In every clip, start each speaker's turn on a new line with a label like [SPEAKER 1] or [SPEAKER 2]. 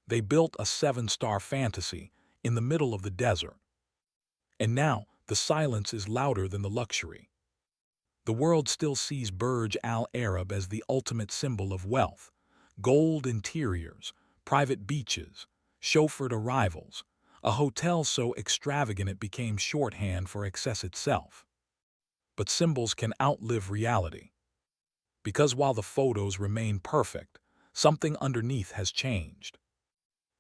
[SPEAKER 1] They built a seven-star fantasy in the middle of the desert. And now, the silence is louder than the luxury. The world still sees Burj Al Arab as the ultimate symbol of wealth: gold interiors, private beaches, chauffeured arrivals, a hotel so extravagant it became shorthand for excess itself. But symbols can outlive reality. Because while the photos remain perfect, something underneath has changed.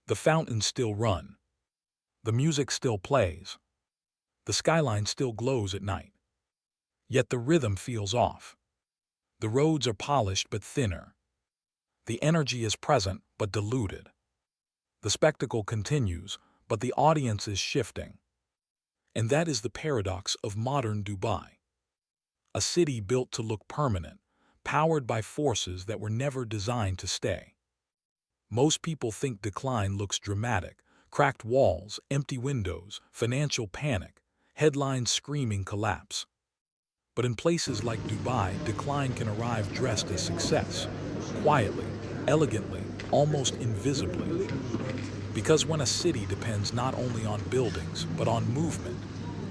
[SPEAKER 1] The fountains still run. The music still plays. The skyline still glows at night. Yet the rhythm feels off. The roads are polished but thinner. The energy is present but diluted. The spectacle continues, but the audience is shifting. And that is the paradox of modern Dubai. A city built to look permanent, powered by forces that were never designed to stay. Most people think decline looks dramatic: cracked walls, empty windows, financial panic, headlines screaming collapse. But in places like Dubai, decline can arrive dressed as success, quietly, elegantly, almost invisibly. Because when a city depends not only on buildings, but on movement,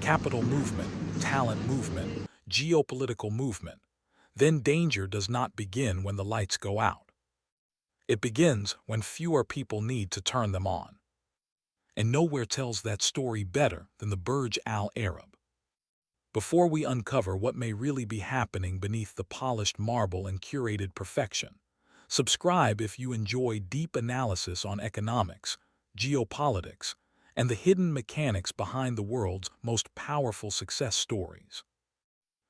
[SPEAKER 1] capital movement, talent movement, geopolitical movement, then danger does not begin when the lights go out. It begins when fewer people need to turn them on. And nowhere tells that story better than the Burj Al Arab. Before we uncover what may really be happening beneath the polished marble and curated perfection, subscribe if you enjoy deep analysis on economics, geopolitics, and the hidden mechanics behind the world's most powerful success stories.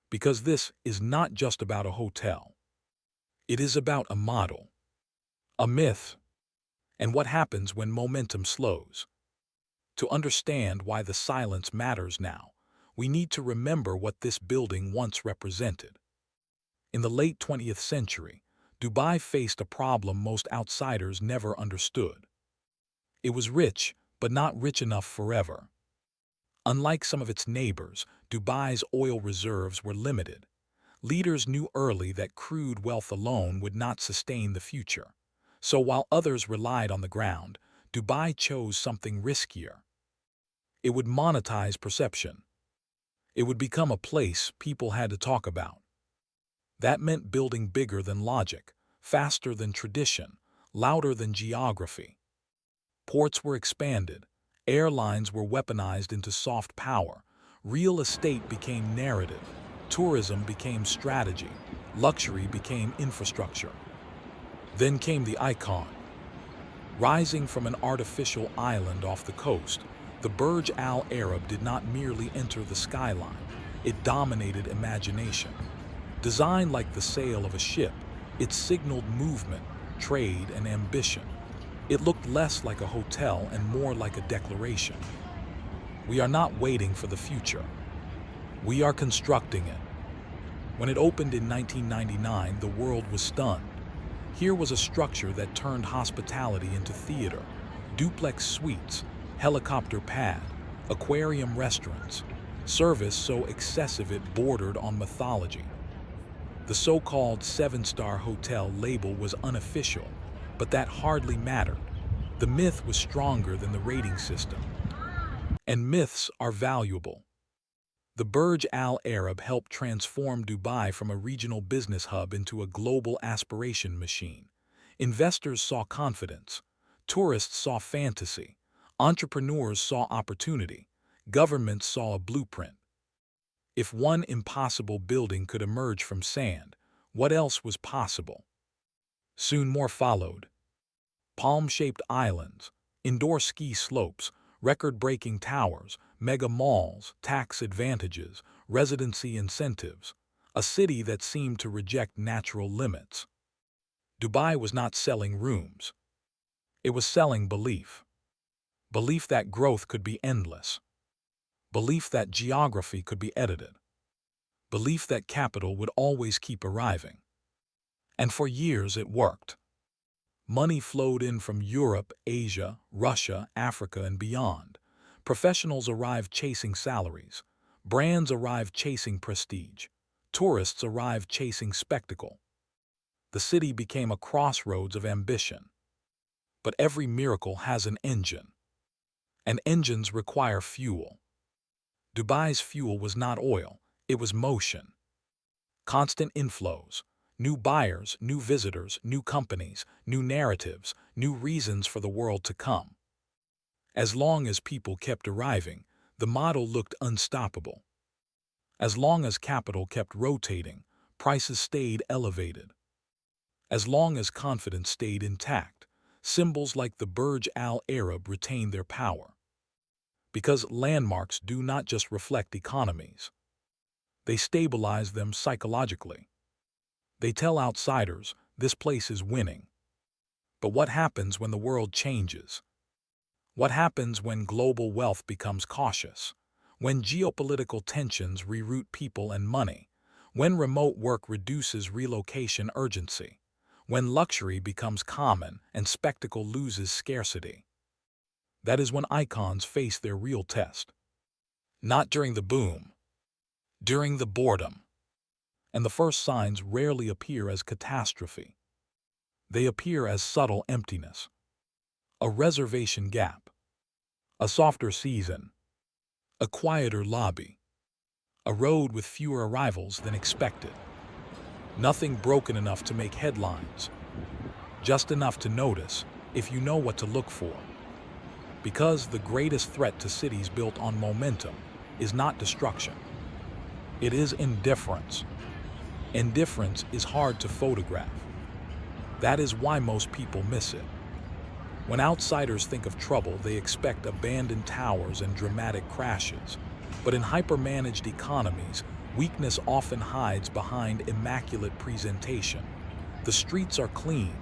[SPEAKER 1] Because this is not just about a hotel. It is about a model, a myth, and what happens when momentum slows. To understand why the silence matters now, we need to remember what this building once represented. In the late 20th century, Dubai faced a problem most outsiders never understood. It was rich, but not rich enough forever. Unlike some of its neighbors, Dubai's oil reserves were limited. Leaders knew early that crude wealth alone would not sustain the future. So while others relied on the ground, Dubai chose something riskier. It would monetize perception. It would become a place people had to talk about. That meant building bigger than logic, faster than tradition, louder than geography. Ports were expanded, airlines were weaponized into soft power, real estate became narrative, tourism became strategy, luxury became infrastructure. Then came the icon. Rising from an artificial island off the coast, the Burj Al Arab did not merely enter the skyline, it dominated imagination. Designed like the sail of a ship, it signaled movement, trade, and ambition. It looked less like a hotel and more like a declaration. We are not waiting for the future. We are constructing it. When it opened in 1999, the world was stunned. Here was a structure that turned hospitality into theater: duplex suites, helicopter pad, aquarium restaurants, service so excessive it bordered on mythology. The so-called seven-star hotel label was unofficial, but that hardly mattered. The myth was stronger than the rating system. And myths are valuable. The Burj Al Arab helped transform Dubai from a regional business hub into a global aspiration machine. Investors saw confidence. Tourists saw fantasy. Entrepreneurs saw opportunity. Governments saw a blueprint. If one impossible building could emerge from sand, what else was possible? Soon more followed. Palm-shaped islands, indoor ski slopes, record-breaking towers, mega malls, tax advantages, residency incentives, a city that seemed to reject natural limits. Dubai was not selling rooms. It was selling belief. Belief that growth could be endless. Belief that geography could be edited. Belief that capital would always keep arriving. And for years it worked. Money flowed in from Europe, Asia, Russia, Africa, and beyond. Professionals arrived chasing salaries. Brands arrived chasing prestige. Tourists arrived chasing spectacle. The city became a crossroads of ambition. But every miracle has an engine, and engines require fuel. Dubai's fuel was not oil, it was motion. Constant inflows, new buyers, new visitors, new companies, new narratives, new reasons for the world to come. As long as people kept arriving, the model looked unstoppable. As long as capital kept rotating, prices stayed elevated. As long as confidence stayed intact, symbols like the Burj Al Arab retained their power. Because landmarks do not just reflect economies. They stabilize them psychologically. They tell outsiders, this place is winning. But what happens when the world changes? What happens when global wealth becomes cautious? When geopolitical tensions reroute people and money? When remote work reduces relocation urgency? When luxury becomes common and spectacle loses scarcity? That is when icons face their real test. Not during the boom, during the boredom. And the first signs rarely appear as catastrophe. They appear as subtle emptiness. A reservation gap. A softer season. A quieter lobby. A road with fewer arrivals than expected. Nothing broken enough to make headlines. Just enough to notice if you know what to look for. Because the greatest threat to cities built on momentum is not destruction. It is indifference. Indifference is hard to photograph. That is why most people miss it. When outsiders think of trouble, they expect abandoned towers and dramatic crashes. But in hyper-managed economies, weakness often hides behind immaculate presentation. The streets are cleaned,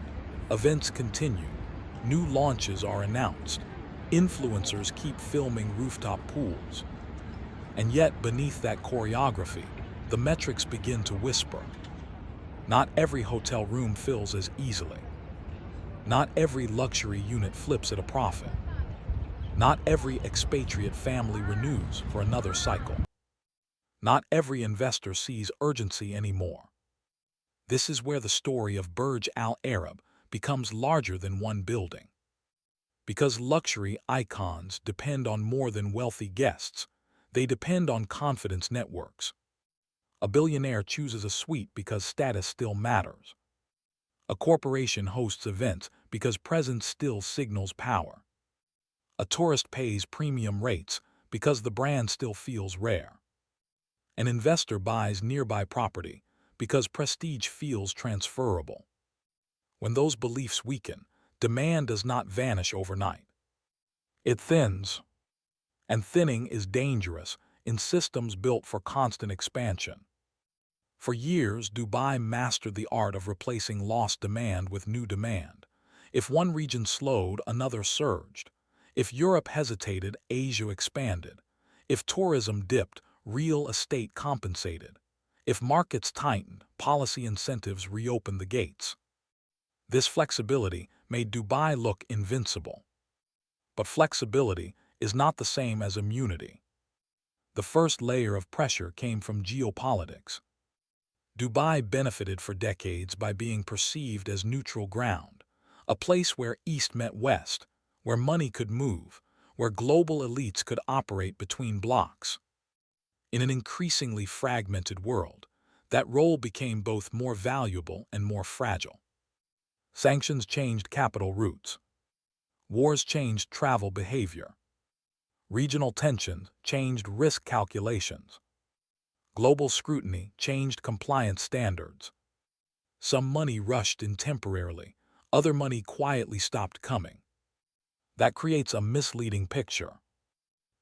[SPEAKER 1] events continue, new launches are announced, influencers keep filming rooftop pools. And yet, beneath that choreography, the metrics begin to whisper. Not every hotel room fills as easily. Not every luxury unit flips at a profit. Not every expatriate family renews for another cycle. Not every investor sees urgency anymore. This is where the story of Burj Al Arab becomes larger than one building. Because luxury icons depend on more than wealthy guests, they depend on confidence networks. A billionaire chooses a suite because status still matters. A corporation hosts events because presence still signals power. A tourist pays premium rates because the brand still feels rare. An investor buys nearby property because prestige feels transferable. When those beliefs weaken, demand does not vanish overnight. It thins. And thinning is dangerous in systems built for constant expansion. For years, Dubai mastered the art of replacing lost demand with new demand. If one region slowed, another surged. If Europe hesitated, Asia expanded. If tourism dipped, real estate compensated. If markets tightened, policy incentives reopened the gates. This flexibility made Dubai look invincible. But flexibility is not the same as immunity. The first layer of pressure came from geopolitics. Dubai benefited for decades by being perceived as neutral ground, a place where East met West, where money could move, where global elites could operate between blocks. In an increasingly fragmented world, that role became both more valuable and more fragile. Sanctions changed capital routes. Wars changed travel behavior. Regional tensions changed risk calculations. Global scrutiny changed compliance standards. Some money rushed in temporarily, other money quietly stopped coming. That creates a misleading picture.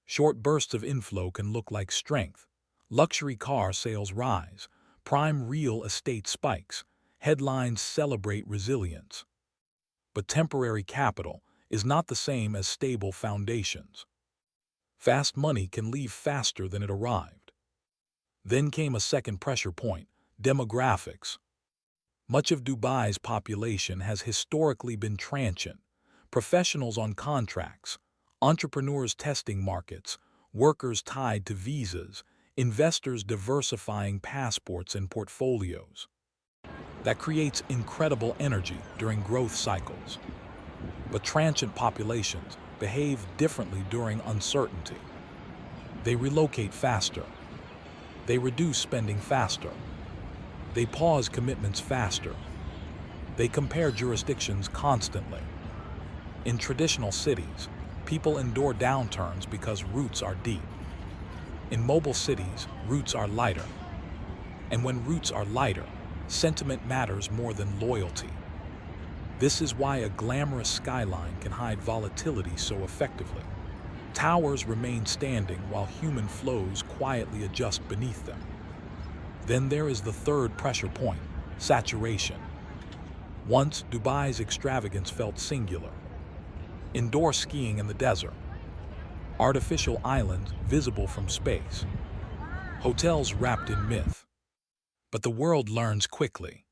[SPEAKER 1] Short bursts of inflow can look like strength. Luxury car sales rise, prime real estate spikes, headlines celebrate resilience. But temporary capital is not the same as stable foundations. Fast money can leave faster than it arrived. Then came a second pressure point, demographics. Much of Dubai's population has historically been transient, professionals on contracts, entrepreneurs testing markets, workers tied to visas, investors diversifying passports and portfolios. That creates incredible energy during growth cycles. But transient populations behave differently during uncertainty. They relocate faster. They reduce spending faster. They pause commitments faster. They compare jurisdictions constantly. In traditional cities, people endure downturns because roots are deep. In mobile cities, roots are lighter. And when roots are lighter, sentiment matters more than loyalty. This is why a glamorous skyline can hide volatility so effectively. Towers remain standing while human flows quietly adjust beneath them. Then there is the third pressure point, saturation. Once, Dubai's extravagance felt singular. Indoor skiing in the desert, artificial islands visible from space, hotels wrapped in myth. But the world learns quickly.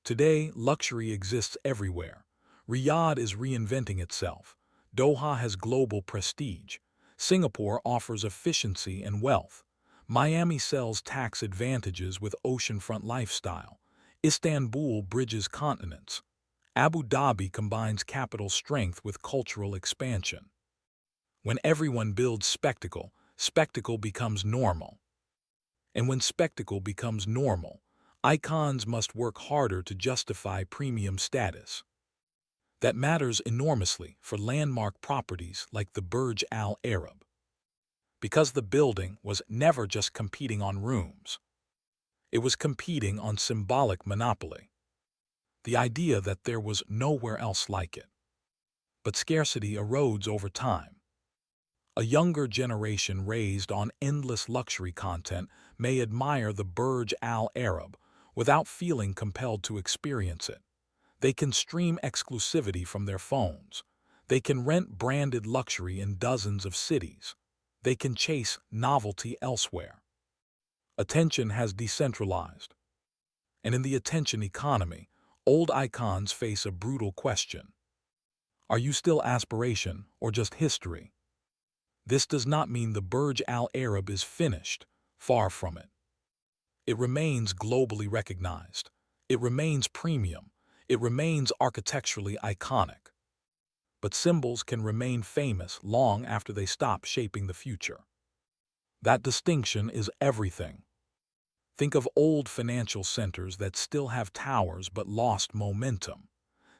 [SPEAKER 1] Today, luxury exists everywhere. Riyadh is reinventing itself. Doha has global prestige. Singapore offers efficiency and wealth. Miami sells tax advantages with oceanfront lifestyle. Istanbul bridges continents. Abu Dhabi combines capital strength with cultural expansion. When everyone builds spectacle, spectacle becomes normal. And when spectacle becomes normal, icons must work harder to justify premium status. That matters enormously for landmark properties like the Burj Al Arab. Because the building was never just competing on rooms. It was competing on symbolic monopoly. The idea that there was nowhere else like it. But scarcity erodes over time. A younger generation raised on endless luxury content may admire the Burj Al Arab without feeling compelled to experience it. They can stream exclusivity from their phones. They can rent branded luxury in dozens of cities. They can chase novelty elsewhere. Attention has decentralized. And in the attention economy, old icons face a brutal question. Are you still aspiration or just history? This does not mean the Burj Al Arab is finished, far from it. It remains globally recognized. It remains premium. It remains architecturally iconic. But symbols can remain famous long after they stop shaping the future. That distinction is everything. Think of old financial centers that still have towers but lost momentum.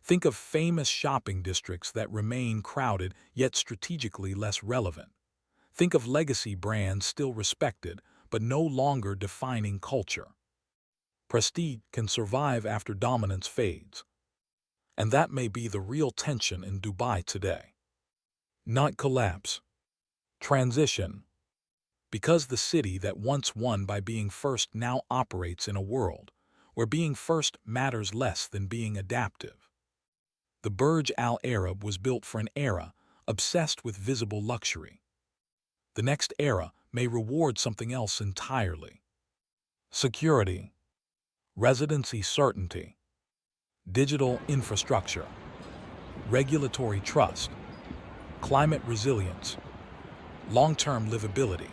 [SPEAKER 1] Think of famous shopping districts that remain crowded yet strategically less relevant. Think of legacy brands still respected but no longer defining culture. Prestige can survive after dominance fades. And that may be the real tension in Dubai today. Not collapse. Transition. Because the city that once won by being first now operates in a world where being first matters less than being adaptive. The Burj Al Arab was built for an era obsessed with visible luxury. The next era may reward something else entirely. Security, residency certainty, digital infrastructure, regulatory trust, climate resilience, long-term livability.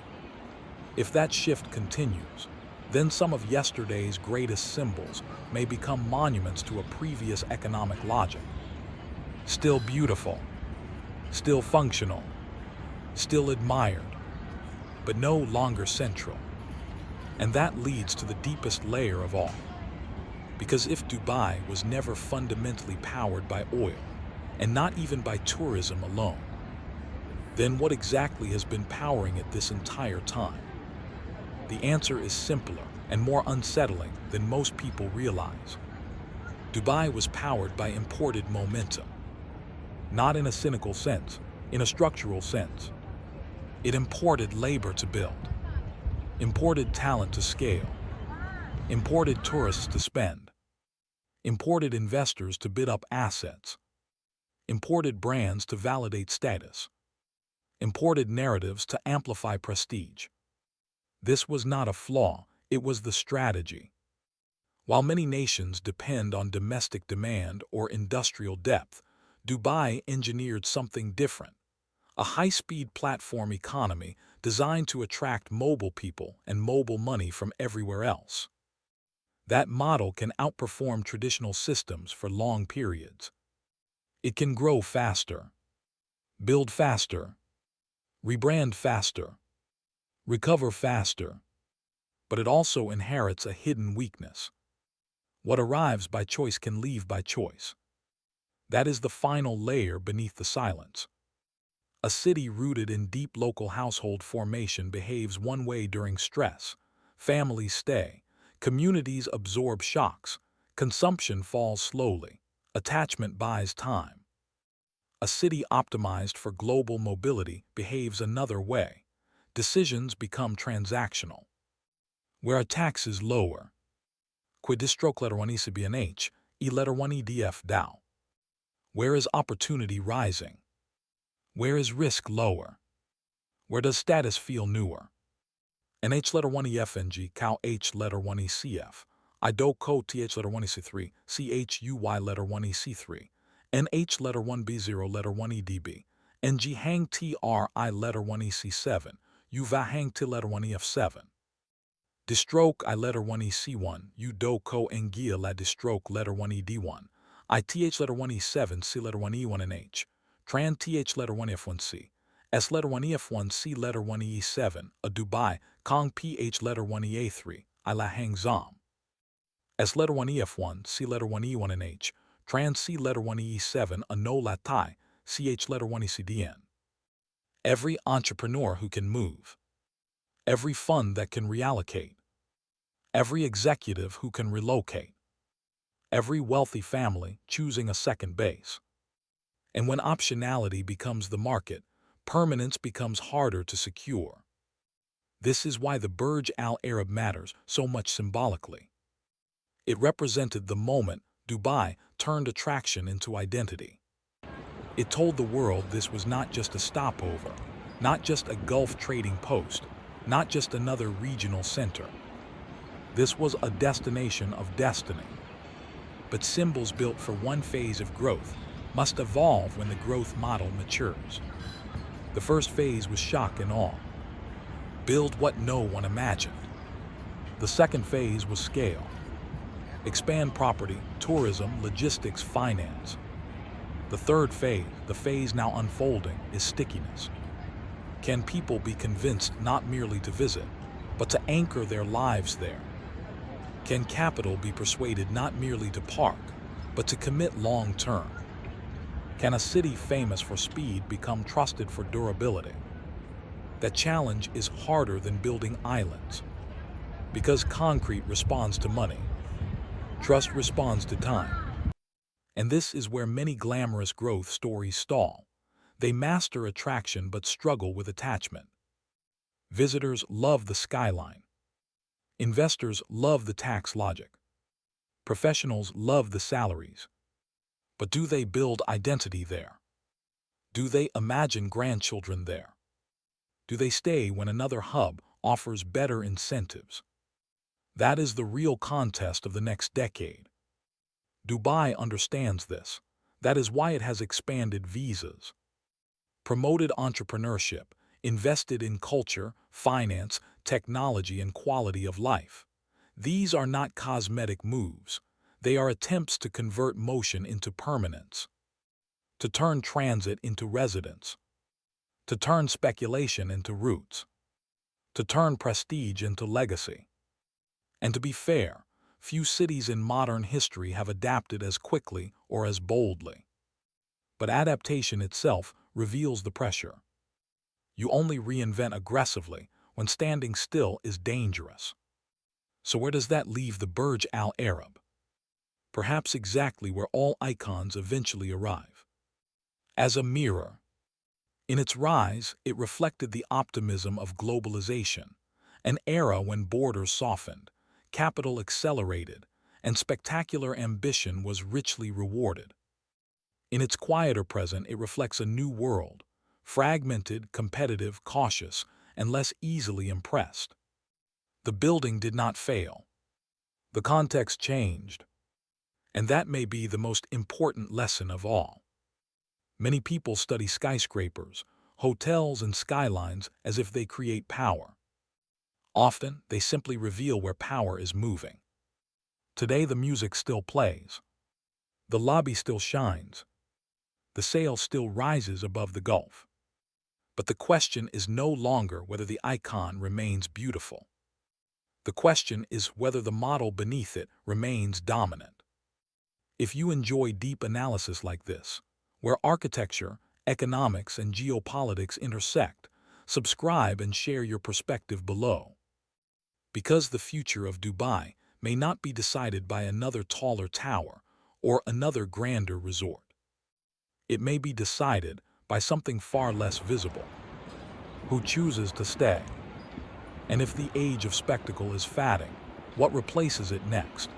[SPEAKER 1] If that shift continues, then some of yesterday's greatest symbols may become monuments to a previous economic logic. Still beautiful, still functional, still admired, but no longer central. And that leads to the deepest layer of all. Because if Dubai was never fundamentally powered by oil, and not even by tourism alone, then what exactly has been powering it this entire time? The answer is simpler and more unsettling than most people realize. Dubai was powered by imported momentum. Not in a cynical sense, in a structural sense. It imported labor to build, imported talent to scale, imported tourists to spend, imported investors to bid up assets, imported brands to validate status, imported narratives to amplify prestige. This was not a flaw, it was the strategy. While many nations depend on domestic demand or industrial depth, Dubai engineered something different. A high-speed platform economy designed to attract mobile people and mobile money from everywhere else. That model can outperform traditional systems for long periods. It can grow faster, build faster, rebrand faster, recover faster, but it also inherits a hidden weakness. What arrives by choice can leave by choice. That is the final layer beneath the silence. A city rooted in deep local household formation behaves one way during stress. Families stay, communities absorb shocks, consumption falls slowly, attachment buys time. A city optimized for global mobility behaves another way. Decisions become transactional. Where a tax is lower, quidistroke letter 1 ECBNH, E letter 1 EDF DAO. Where is opportunity rising? Where is risk lower? Where does status feel newer? NH letter 1 EFNG, cow H letter 1 ECF, IDO co TH letter 1 EC3, CHUY letter 1 EC3, NH letter 1 B0 letter 1 EDB, NG hang TRI letter 1 EC7, UVA hang T letter 1 EF7. Distroke I letter 1 EC1, UDO co Engia la distroke letter 1 ED1, ITH letter 1 E7, C letter 1 E1 and H, Tran TH letter 1 F1C, S letter 1 EF1, C letter 1 E7, a Dubai, Kong PH letter 1 EA3, I la hang Zom. S letter 1 EF1, C letter 1 E1 and H, Tran C letter 1 E7, a no la Tai, CH letter 1 ECDN. Every entrepreneur who can move. Every fund that can reallocate. Every executive who can relocate. Every wealthy family choosing a second base. And when optionality becomes the market, permanence becomes harder to secure. This is why the Burj Al Arab matters so much symbolically. It represented the moment Dubai turned attraction into identity. It told the world this was not just a stopover, not just a Gulf trading post, not just another regional center. This was a destination of destiny. But symbols built for one phase of growth must evolve when the growth model matures. The first phase was shock and awe. Build what no one imagined. The second phase was scale. Expand property, tourism, logistics, finance. The third phase, the phase now unfolding, is stickiness. Can people be convinced not merely to visit, but to anchor their lives there? Can capital be persuaded not merely to park, but to commit long-term? Can a city famous for speed become trusted for durability? That challenge is harder than building islands. Because concrete responds to money. Trust responds to time. And this is where many glamorous growth stories stall. They master attraction but struggle with attachment. Visitors love the skyline. Investors love the tax logic. Professionals love the salaries. But do they build identity there? Do they imagine grandchildren there? Do they stay when another hub offers better incentives? That is the real contest of the next decade. Dubai understands this. That is why it has expanded visas, promoted entrepreneurship, invested in culture, finance, technology, and quality of life. These are not cosmetic moves. They are attempts to convert motion into permanence, to turn transit into residence, to turn speculation into roots, to turn prestige into legacy. And to be fair, few cities in modern history have adapted as quickly or as boldly. But adaptation itself reveals the pressure. You only reinvent aggressively when standing still is dangerous. So where does that leave the Burj Al Arab? Perhaps exactly where all icons eventually arrive. As a mirror. In its rise, it reflected the optimism of globalization, an era when borders softened, capital accelerated, and spectacular ambition was richly rewarded. In its quieter present, it reflects a new world, fragmented, competitive, cautious, and less easily impressed. The building did not fail. The context changed. And that may be the most important lesson of all. Many people study skyscrapers, hotels, and skylines as if they create power. Often, they simply reveal where power is moving. Today, the music still plays. The lobby still shines. the sail still rises above the Gulf. But the question is no longer whether the icon remains beautiful. The question is whether the model beneath it remains dominant. If you enjoy deep analysis like this, where architecture, economics, and geopolitics intersect, subscribe and share your perspective below. Because the future of Dubai may not be decided by another taller tower or another grander resort. It may be decided by something far less visible. Who chooses to stay? And if the age of spectacle is fading, what replaces it next?